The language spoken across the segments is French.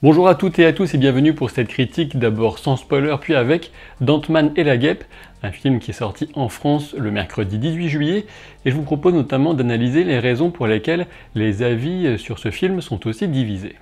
Bonjour à toutes et à tous et bienvenue pour cette critique, d'abord sans spoiler puis avec d'Ant-Man et la Guêpe, un film qui est sorti en France le mercredi 18 juillet, et je vous propose notamment d'analyser les raisons pour lesquelles les avis sur ce film sont aussi divisés.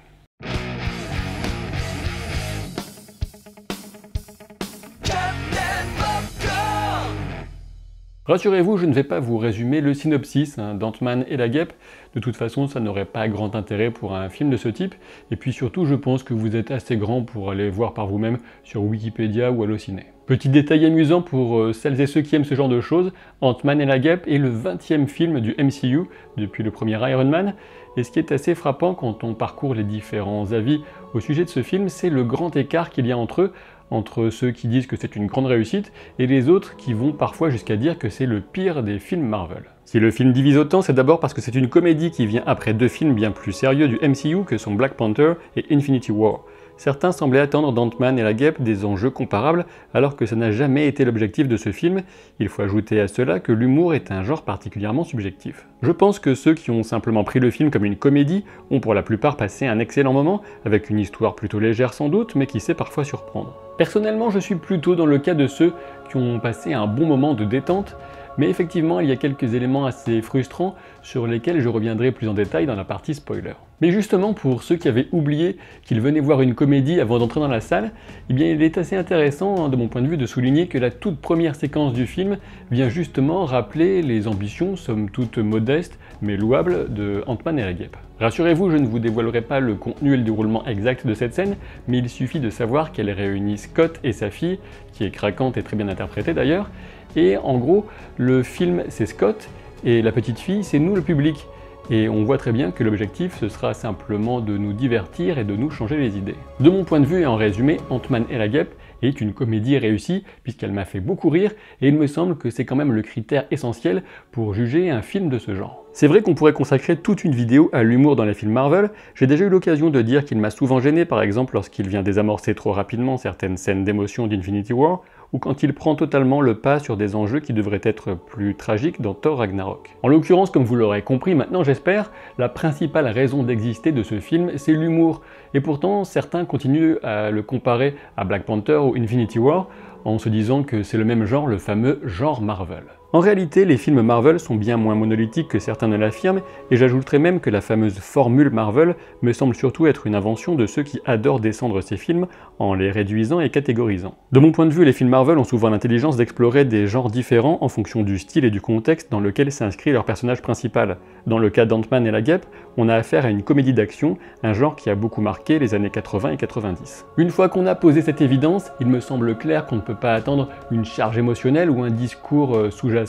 Rassurez-vous, je ne vais pas vous résumer le synopsis d'Ant-Man et la Guêpe. De toute façon, ça n'aurait pas grand intérêt pour un film de ce type. Et puis surtout, je pense que vous êtes assez grand pour aller voir par vous-même sur Wikipédia ou Allociné. Petit détail amusant pour celles et ceux qui aiment ce genre de choses, Ant-Man et la Guêpe est le 20e film du MCU depuis le premier Iron Man. Et ce qui est assez frappant quand on parcourt les différents avis au sujet de ce film, c'est le grand écart qu'il y a entre eux, entre ceux qui disent que c'est une grande réussite et les autres qui vont parfois jusqu'à dire que c'est le pire des films Marvel. Si le film divise autant, c'est d'abord parce que c'est une comédie qui vient après deux films bien plus sérieux du MCU que sont Black Panther et Infinity War. Certains semblaient attendre d'Ant-Man et la Guêpe des enjeux comparables, alors que ça n'a jamais été l'objectif de ce film. Il faut ajouter à cela que l'humour est un genre particulièrement subjectif. Je pense que ceux qui ont simplement pris le film comme une comédie ont pour la plupart passé un excellent moment, avec une histoire plutôt légère sans doute, mais qui sait parfois surprendre. Personnellement, je suis plutôt dans le cas de ceux qui ont passé un bon moment de détente, mais effectivement, il y a quelques éléments assez frustrants sur lesquels je reviendrai plus en détail dans la partie spoiler. Mais justement, pour ceux qui avaient oublié qu'ils venaient voir une comédie avant d'entrer dans la salle, eh bien il est assez intéressant, de mon point de vue, de souligner que la toute première séquence du film vient justement rappeler les ambitions, somme toute modestes, mais louables, de Ant-Man et la Guêpe. Rassurez-vous, je ne vous dévoilerai pas le contenu et le déroulement exact de cette scène, mais il suffit de savoir qu'elle réunit Scott et sa fille, qui est craquante et très bien interprétée d'ailleurs, et en gros, le film c'est Scott, et la petite fille c'est nous le public. Et on voit très bien que l'objectif ce sera simplement de nous divertir et de nous changer les idées. De mon point de vue et en résumé, Ant-Man et la Guêpe est une comédie réussie puisqu'elle m'a fait beaucoup rire et il me semble que c'est quand même le critère essentiel pour juger un film de ce genre. C'est vrai qu'on pourrait consacrer toute une vidéo à l'humour dans les films Marvel. J'ai déjà eu l'occasion de dire qu'il m'a souvent gêné, par exemple lorsqu'il vient désamorcer trop rapidement certaines scènes d'émotion d'Infinity War, ou quand il prend totalement le pas sur des enjeux qui devraient être plus tragiques dans Thor Ragnarok. En l'occurrence, comme vous l'aurez compris maintenant j'espère, la principale raison d'exister de ce film, c'est l'humour. Et pourtant, certains continuent à le comparer à Black Panther ou Infinity War, en se disant que c'est le même genre, le fameux genre Marvel. En réalité, les films Marvel sont bien moins monolithiques que certains ne l'affirment, et j'ajouterais même que la fameuse formule Marvel me semble surtout être une invention de ceux qui adorent descendre ces films en les réduisant et catégorisant. De mon point de vue, les films Marvel ont souvent l'intelligence d'explorer des genres différents en fonction du style et du contexte dans lequel s'inscrit leur personnage principal. Dans le cas d'Ant-Man et la Guêpe, on a affaire à une comédie d'action, un genre qui a beaucoup marqué les années 80 et 90. Une fois qu'on a posé cette évidence, il me semble clair qu'on ne peut pas attendre une charge émotionnelle ou un discours sous-jacent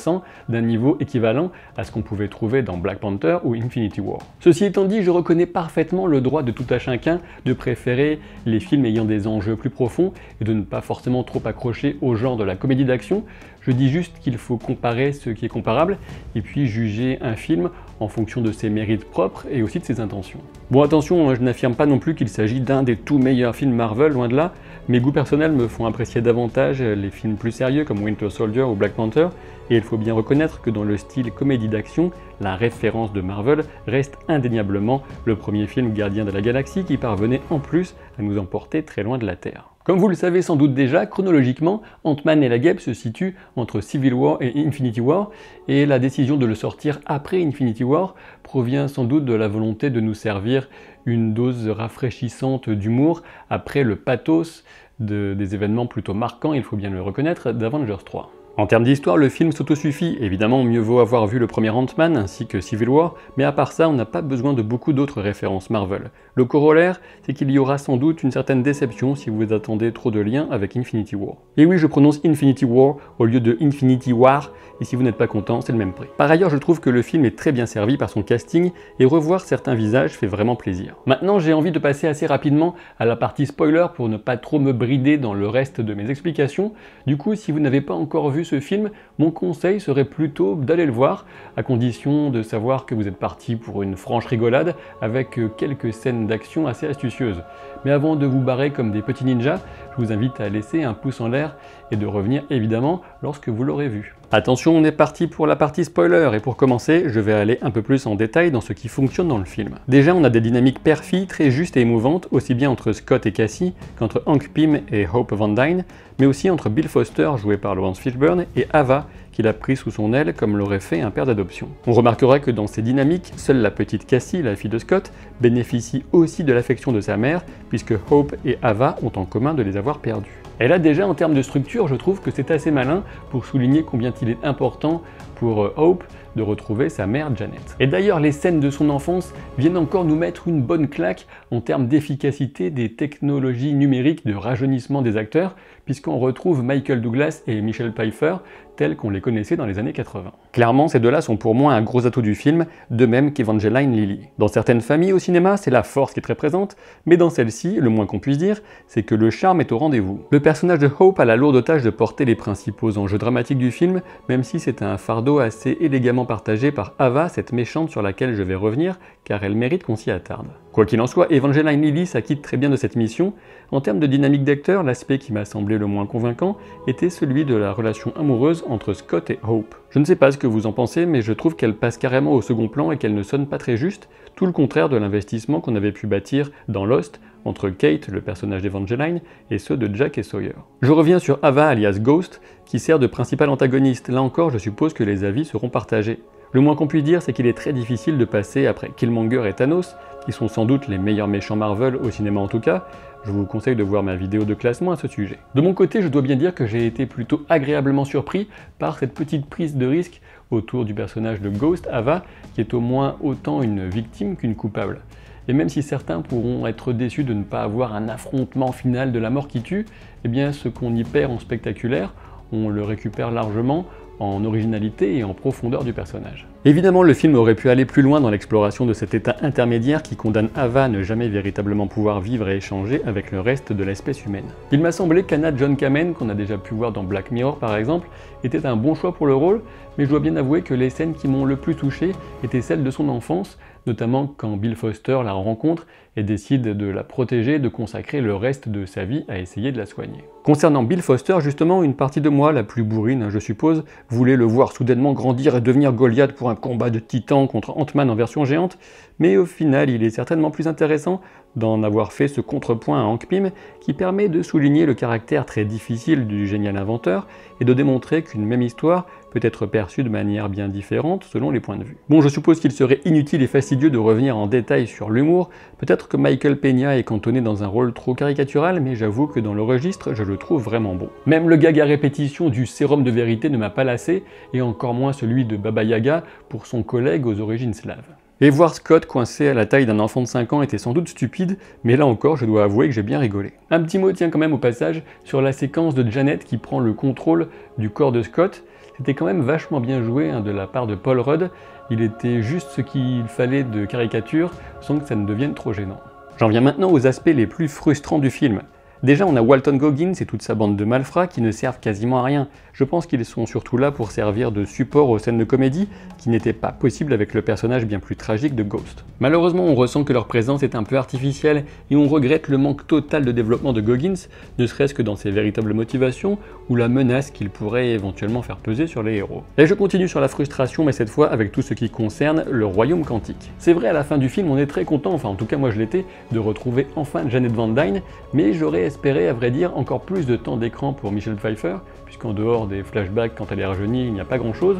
d'un niveau équivalent à ce qu'on pouvait trouver dans Black Panther ou Infinity War. Ceci étant dit, je reconnais parfaitement le droit de tout un chacun de préférer les films ayant des enjeux plus profonds et de ne pas forcément trop accrocher au genre de la comédie d'action. Je dis juste qu'il faut comparer ce qui est comparable et puis juger un film en fonction de ses mérites propres et aussi de ses intentions. Bon attention, je n'affirme pas non plus qu'il s'agit d'un des tout meilleurs films Marvel, loin de là. Mes goûts personnels me font apprécier davantage les films plus sérieux comme Winter Soldier ou Black Panther, et il faut bien reconnaître que dans le style comédie d'action, la référence de Marvel reste indéniablement le premier film Gardien de la Galaxie qui parvenait en plus à nous emporter très loin de la Terre. Comme vous le savez sans doute déjà, chronologiquement, Ant-Man et la Guêpe se situent entre Civil War et Infinity War, et la décision de le sortir après Infinity War provient sans doute de la volonté de nous servir une dose rafraîchissante d'humour après le pathos des événements plutôt marquants, il faut bien le reconnaître, d'Avengers 3. En termes d'histoire, le film s'autosuffit. Évidemment, mieux vaut avoir vu le premier Ant-Man ainsi que Civil War, mais à part ça, on n'a pas besoin de beaucoup d'autres références Marvel. Le corollaire, c'est qu'il y aura sans doute une certaine déception si vous attendez trop de liens avec Infinity War. Et oui, je prononce Infinity War au lieu de Infinity War, et si vous n'êtes pas content, c'est le même prix. Par ailleurs, je trouve que le film est très bien servi par son casting, et revoir certains visages fait vraiment plaisir. Maintenant, j'ai envie de passer assez rapidement à la partie spoiler pour ne pas trop me brider dans le reste de mes explications. Du coup, si vous n'avez pas encore vu ce film, mon conseil serait plutôt d'aller le voir, à condition de savoir que vous êtes parti pour une franche rigolade avec quelques scènes d'action assez astucieuses. Mais avant de vous barrer comme des petits ninjas, je vous invite à laisser un pouce en l'air et de revenir évidemment lorsque vous l'aurez vu. Attention, on est parti pour la partie spoiler, et pour commencer, je vais aller un peu plus en détail dans ce qui fonctionne dans le film. Déjà, on a des dynamiques père-fille très justes et émouvantes, aussi bien entre Scott et Cassie qu'entre Hank Pym et Hope Van Dyne, mais aussi entre Bill Foster, joué par Laurence Fishburne, et Ava, qu'il a pris sous son aile comme l'aurait fait un père d'adoption. On remarquera que dans ces dynamiques, seule la petite Cassie, la fille de Scott, bénéficie aussi de l'affection de sa mère, puisque Hope et Ava ont en commun de les avoir perdus. Et là déjà en termes de structure, je trouve que c'est assez malin pour souligner combien il est important pour Hope de retrouver sa mère Janet. Et d'ailleurs, les scènes de son enfance viennent encore nous mettre une bonne claque en termes d'efficacité des technologies numériques de rajeunissement des acteurs, puisqu'on retrouve Michael Douglas et Michelle Pfeiffer tels qu'on les connaissait dans les années 80. Clairement, ces deux-là sont pour moi un gros atout du film, de même qu'Evangeline Lilly. Dans certaines familles au cinéma, c'est la force qui est très présente, mais dans celle-ci, le moins qu'on puisse dire, c'est que le charme est au rendez-vous. Le personnage de Hope a la lourde tâche de porter les principaux enjeux dramatiques du film, même si c'est un fardeau assez élégamment partagé par Ava, cette méchante sur laquelle je vais revenir, car elle mérite qu'on s'y attarde. Quoi qu'il en soit, Evangeline Lilly s'acquitte très bien de cette mission. En termes de dynamique d'acteur, l'aspect qui m'a semblé le moins convaincant était celui de la relation amoureuse entre Scott et Hope. Je ne sais pas ce que vous en pensez, mais je trouve qu'elle passe carrément au second plan et qu'elle ne sonne pas très juste, tout le contraire de l'investissement qu'on avait pu bâtir dans Lost entre Kate, le personnage d'Evangeline, et ceux de Jack et Sawyer. Je reviens sur Ava alias Ghost, qui sert de principal antagoniste. Là encore, je suppose que les avis seront partagés. Le moins qu'on puisse dire, c'est qu'il est très difficile de passer après Killmonger et Thanos, qui sont sans doute les meilleurs méchants Marvel, au cinéma en tout cas. Je vous conseille de voir ma vidéo de classement à ce sujet. De mon côté, je dois bien dire que j'ai été plutôt agréablement surpris par cette petite prise de risque autour du personnage de Ghost, Ava, qui est au moins autant une victime qu'une coupable. Et même si certains pourront être déçus de ne pas avoir un affrontement final de la mort qui tue, eh bien ce qu'on y perd en spectaculaire, on le récupère largement en originalité et en profondeur du personnage. Évidemment, le film aurait pu aller plus loin dans l'exploration de cet état intermédiaire qui condamne Ava à ne jamais véritablement pouvoir vivre et échanger avec le reste de l'espèce humaine. Il m'a semblé qu'Anna John Kamen, qu'on a déjà pu voir dans Black Mirror par exemple, était un bon choix pour le rôle, mais je dois bien avouer que les scènes qui m'ont le plus touché étaient celles de son enfance, notamment quand Bill Foster la rencontre et décide de la protéger, de consacrer le reste de sa vie à essayer de la soigner. Concernant Bill Foster, justement, une partie de moi, la plus bourrine je suppose, voulait le voir soudainement grandir et devenir Goliath pour un combat de titan contre Ant-Man en version géante, mais au final il est certainement plus intéressant d'en avoir fait ce contrepoint à Hank Pym qui permet de souligner le caractère très difficile du génial inventeur et de démontrer qu'une même histoire peut être perçue de manière bien différente selon les points de vue. Bon, je suppose qu'il serait inutile et fastidieux de revenir en détail sur l'humour, peut-être que Michael Peña est cantonné dans un rôle trop caricatural, mais j'avoue que dans le registre, je le trouve vraiment bon. Même le gag à répétition du sérum de vérité ne m'a pas lassé, et encore moins celui de Baba Yaga pour son collègue aux origines slaves. Et voir Scott coincé à la taille d'un enfant de 5 ans était sans doute stupide, mais là encore je dois avouer que j'ai bien rigolé. Un petit mot tient quand même au passage sur la séquence de Janet qui prend le contrôle du corps de Scott. C'était quand même vachement bien joué de la part de Paul Rudd, il était juste ce qu'il fallait de caricature sans que ça ne devienne trop gênant. J'en viens maintenant aux aspects les plus frustrants du film. Déjà, on a Walton Goggins et toute sa bande de malfrats qui ne servent quasiment à rien. Je pense qu'ils sont surtout là pour servir de support aux scènes de comédie, qui n'étaient pas possibles avec le personnage bien plus tragique de Ghost. Malheureusement, on ressent que leur présence est un peu artificielle, et on regrette le manque total de développement de Goggins, ne serait-ce que dans ses véritables motivations, ou la menace qu'il pourrait éventuellement faire peser sur les héros. Et je continue sur la frustration, mais cette fois avec tout ce qui concerne le royaume quantique. C'est vrai, à la fin du film, on est très content, enfin en tout cas moi je l'étais, de retrouver enfin Janet Van Dyne, mais j'aurais espéré, à vrai dire, encore plus de temps d'écran pour Michelle Pfeiffer, puisqu'en dehors des flashbacks quand elle est rajeunie, il n'y a pas grand-chose.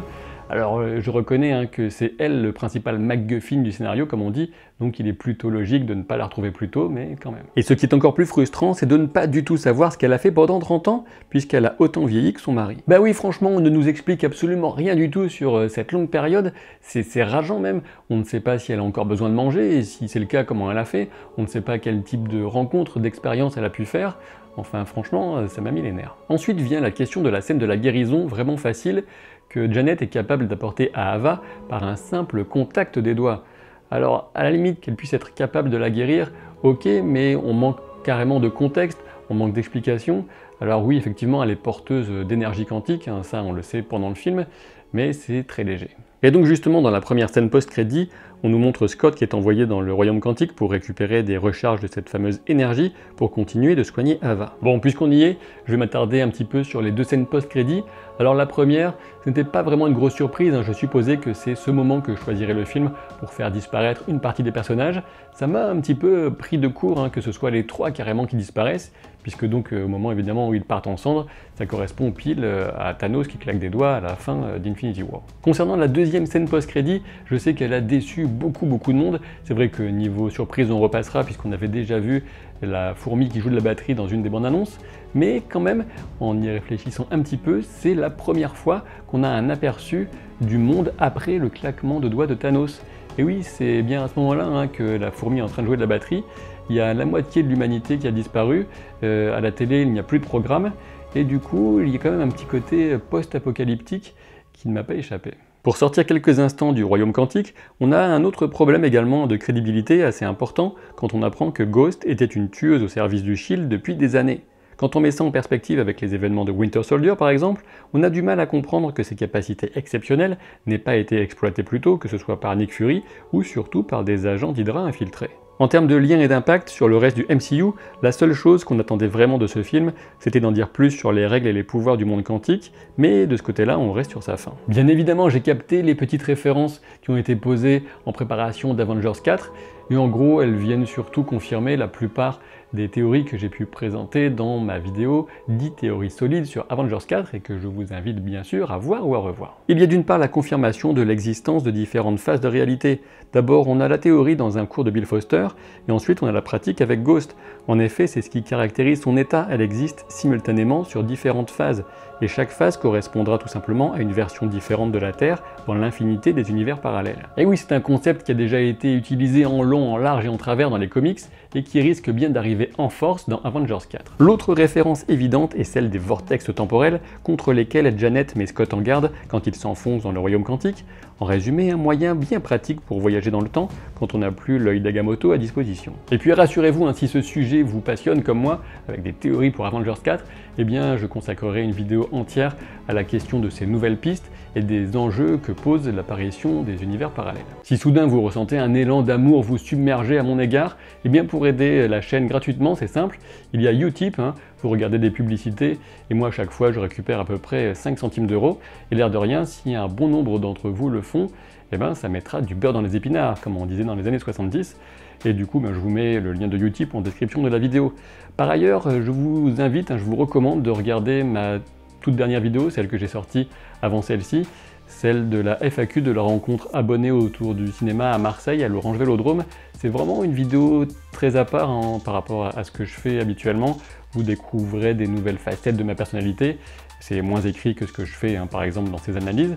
Alors je reconnais que c'est elle le principal MacGuffin du scénario, comme on dit, donc il est plutôt logique de ne pas la retrouver plus tôt, mais quand même. Et ce qui est encore plus frustrant, c'est de ne pas du tout savoir ce qu'elle a fait pendant 30 ans, puisqu'elle a autant vieilli que son mari. Bah oui, franchement, on ne nous explique absolument rien du tout sur cette longue période, c'est rageant même. On ne sait pas si elle a encore besoin de manger, et si c'est le cas, comment elle a fait. On ne sait pas quel type de rencontre, d'expérience elle a pu faire. Enfin, franchement, ça m'a mis les nerfs. Ensuite vient la question de la scène de la guérison, vraiment facile, que Janet est capable d'apporter à Ava par un simple contact des doigts. Alors, à la limite qu'elle puisse être capable de la guérir, ok, mais on manque carrément de contexte, on manque d'explication. Alors oui, effectivement, elle est porteuse d'énergie quantique, ça on le sait pendant le film, mais c'est très léger. Et donc justement, dans la première scène post-crédit, on nous montre Scott qui est envoyé dans le royaume quantique pour récupérer des recharges de cette fameuse énergie pour continuer de soigner Ava. Bon, puisqu'on y est, je vais m'attarder un petit peu sur les 2 scènes post-crédit. Alors la première, ce n'était pas vraiment une grosse surprise, je supposais que c'est ce moment que choisirait le film pour faire disparaître une partie des personnages. Ça m'a un petit peu pris de court, que ce soit les 3 carrément qui disparaissent, puisque donc au moment évidemment où ils partent en cendres, ça correspond pile à Thanos qui claque des doigts à la fin d'Infinity War. Concernant la 2e scène post-crédit, je sais qu'elle a déçu beaucoup de monde. C'est vrai que niveau surprise on repassera puisqu'on avait déjà vu la fourmi qui joue de la batterie dans une des bandes annonces, mais quand même, en y réfléchissant un petit peu, c'est la première fois qu'on a un aperçu du monde après le claquement de doigts de Thanos. Et oui, c'est bien à ce moment-là que la fourmi est en train de jouer de la batterie. Il y a la moitié de l'humanité qui a disparu, à la télé il n'y a plus de programme, et du coup il y a quand même un petit côté post-apocalyptique qui ne m'a pas échappé. Pour sortir quelques instants du royaume quantique, on a un autre problème également de crédibilité assez important quand on apprend que Ghost était une tueuse au service du SHIELD depuis des années. Quand on met ça en perspective avec les événements de Winter Soldier par exemple, on a du mal à comprendre que ses capacités exceptionnelles n'aient pas été exploitées plus tôt, que ce soit par Nick Fury ou surtout par des agents d'Hydra infiltrés. En termes de lien et d'impact sur le reste du MCU, la seule chose qu'on attendait vraiment de ce film, c'était d'en dire plus sur les règles et les pouvoirs du monde quantique, mais de ce côté-là, on reste sur sa fin. Bien évidemment, j'ai capté les petites références qui ont été posées en préparation d'Avengers 4, et en gros, elles viennent surtout confirmer la plupart des théories que j'ai pu présenter dans ma vidéo 10 théories solides sur Avengers 4 et que je vous invite bien sûr à voir ou à revoir. Il y a d'une part la confirmation de l'existence de différentes phases de réalité. D'abord, on a la théorie dans un cours de Bill Foster, et ensuite on a la pratique avec Ghost. En effet, c'est ce qui caractérise son état, elle existe simultanément sur différentes phases, et chaque phase correspondra tout simplement à une version différente de la Terre dans l'infinité des univers parallèles. Et oui, c'est un concept qui a déjà été utilisé en long, en large et en travers dans les comics, et qui risque bien d'arriver en force dans Avengers 4. L'autre référence évidente est celle des vortex temporels contre lesquels Janet met Scott en garde quand il s'enfonce dans le royaume quantique. En résumé, un moyen bien pratique pour voyager dans le temps quand on n'a plus l'œil d'Agamotto à disposition. Et puis rassurez-vous, si ce sujet vous passionne comme moi, avec des théories pour Avengers 4, eh bien je consacrerai une vidéo entière à la question de ces nouvelles pistes et des enjeux que pose l'apparition des univers parallèles. Si soudain vous ressentez un élan d'amour vous submerger à mon égard, eh bien pour aider la chaîne gratuitement, c'est simple, il y a Utip, vous regardez des publicités, et moi à chaque fois je récupère à peu près 5 centimes d'euros, et l'air de rien, si un bon nombre d'entre vous le font, eh ben ça mettra du beurre dans les épinards, comme on disait dans les années 70, et du coup je vous mets le lien de Utip en description de la vidéo. Par ailleurs, je vous invite, je vous recommande de regarder ma toute dernière vidéo, celle que j'ai sortie avant celle-ci, celle de la FAQ de la rencontre abonnée autour du cinéma à Marseille, à l'Orange Vélodrome. C'est vraiment une vidéo très à part par rapport à ce que je fais habituellement. Vous découvrirez des nouvelles facettes de ma personnalité. C'est moins écrit que ce que je fais, par exemple, dans ces analyses.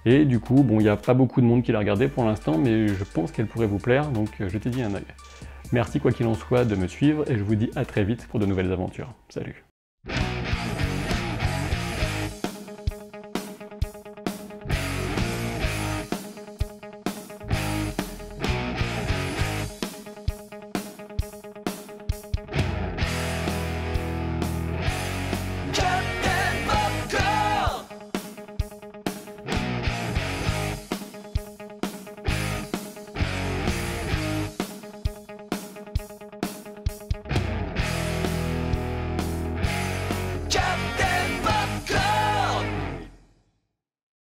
Et du coup, il n'y a pas beaucoup de monde qui l'a regardé pour l'instant, mais je pense qu'elle pourrait vous plaire, donc jetez-y un œil. Merci quoi qu'il en soit de me suivre, et je vous dis à très vite pour de nouvelles aventures. Salut!